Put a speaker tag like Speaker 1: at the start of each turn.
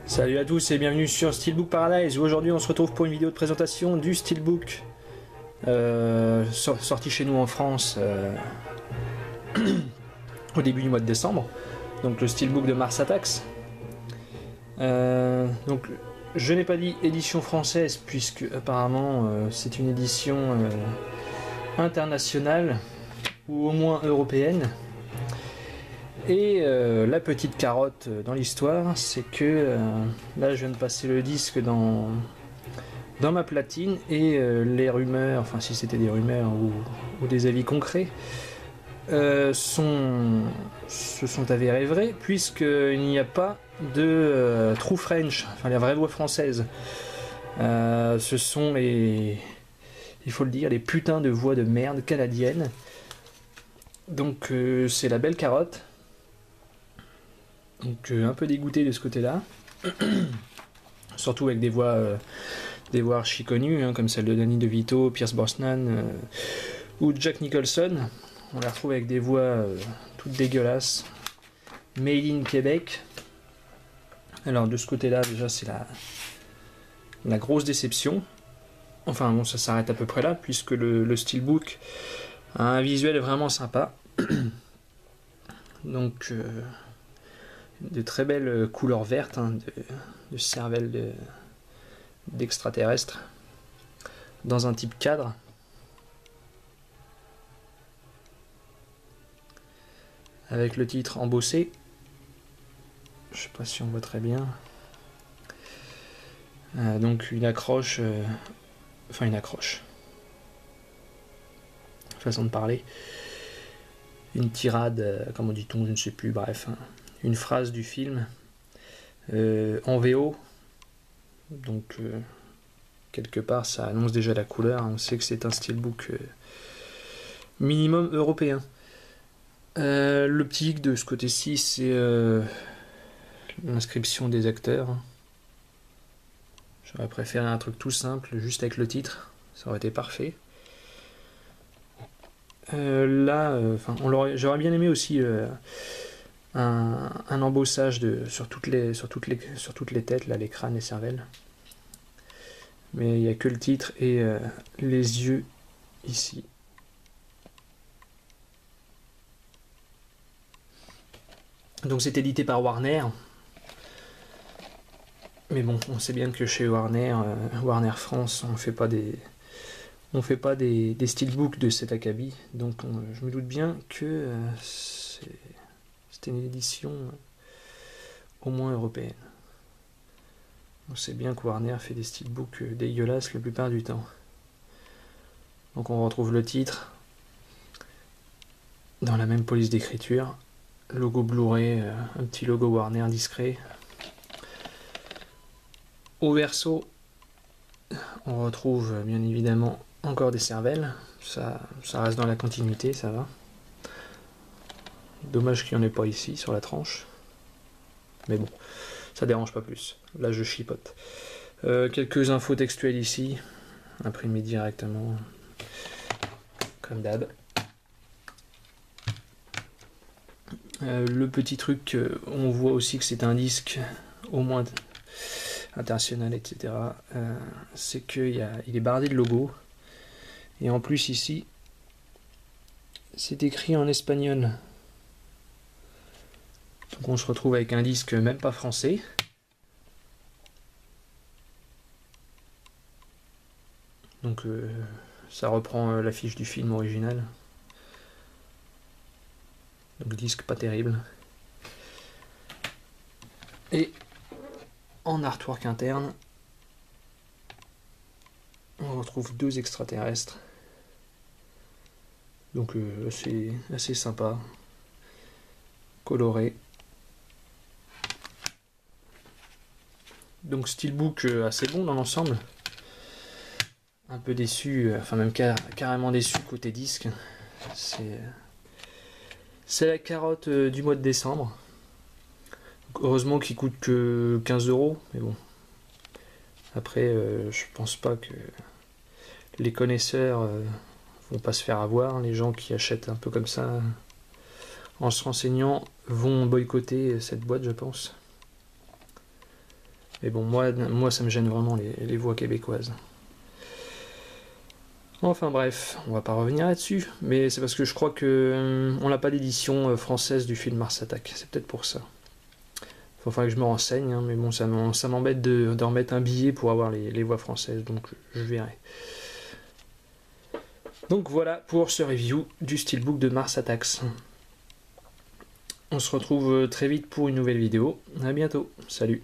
Speaker 1: Salut à tous et bienvenue sur Steelbook Paradise où aujourd'hui on se retrouve pour une vidéo de présentation du Steelbook sorti chez nous en France au début du mois de décembre, donc le Steelbook de Mars Attacks. Donc je n'ai pas dit édition française puisque apparemment c'est une édition internationale ou au moins européenne. Et la petite carotte dans l'histoire, c'est que là je viens de passer le disque dans ma platine et les rumeurs, enfin si c'était des rumeurs ou des avis concrets, se sont avérés vrais, puisqu'il n'y a pas de true French, enfin la vraie voix française. Ce sont il faut le dire, les putains de voix de merde canadiennes. Donc c'est la belle carotte. Donc un peu dégoûté de ce côté-là, surtout avec des voix archi connues, hein, comme celle de Danny DeVito, Pierce Brosnan ou Jack Nicholson. On la retrouve avec des voix toutes dégueulasses, made in Québec. Alors de ce côté-là, déjà c'est la grosse déception. Enfin bon, ça s'arrête à peu près là, puisque le Steelbook a un visuel vraiment sympa. Donc de très belles couleurs vertes, hein, de cervelle d'extraterrestres dans un type cadre. Avec le titre embossé. Je sais pas si on voit très bien. Donc une accroche, enfin une accroche. Façon de parler. Une tirade, comment dit-on, je ne sais plus, bref. Hein. Une phrase du film en VO, donc quelque part ça annonce déjà la couleur, on sait que c'est un steelbook minimum européen. Le petit hic de ce côté-ci, c'est l'inscription des acteurs. J'aurais préféré un truc tout simple, juste avec le titre, ça aurait été parfait. Là, j'aurais bien aimé aussi un embossage sur toutes les têtes, là, les crânes et cervelles. Mais il n'y a que le titre et les yeux ici. Donc c'est édité par Warner. Mais bon, on sait bien que chez Warner France, on fait pas des steelbooks de cet acabit. Donc je me doute bien que c'était une édition au moins européenne. On sait bien que Warner fait des steelbooks dégueulasses la plupart du temps. Donc on retrouve le titre dans la même police d'écriture, logo Blu-ray, un petit logo Warner discret. Au verso, on retrouve bien évidemment encore des cervelles, ça reste dans la continuité, ça va. Dommage qu'il n'y en ait pas ici sur la tranche, mais bon, ça dérange pas plus. Là je chipote. Quelques infos textuelles ici, imprimées directement, comme d'hab. Le petit truc, on voit aussi que c'est un disque, au moins international, etc. C'est qu'il est bardé de logos, et en plus ici, c'est écrit en espagnol. Donc on se retrouve avec un disque même pas français. Donc ça reprend l'affiche du film original. Donc disque pas terrible. Et en artwork interne, on retrouve deux extraterrestres. Donc assez sympa. Coloré. Donc steelbook assez bon dans l'ensemble. Un peu déçu, enfin même carrément déçu côté disque. C'est la carotte du mois de décembre. Donc, heureusement qu'il coûte que 15 €, mais bon. Après, je pense pas que les connaisseurs vont pas se faire avoir. Les gens qui achètent un peu comme ça, en se renseignant, vont boycotter cette boîte, je pense. Mais bon, moi ça me gêne vraiment les voix québécoises. Enfin bref, on va pas revenir là-dessus, mais c'est parce que je crois que on n'a pas d'édition française du film Mars Attack, c'est peut-être pour ça. Il faudrait que je me renseigne, hein, mais bon, ça m'embête de remettre un billet pour avoir les voix françaises, donc je verrai. Donc voilà pour ce review du Steelbook de Mars Attacks. On se retrouve très vite pour une nouvelle vidéo. À bientôt, salut.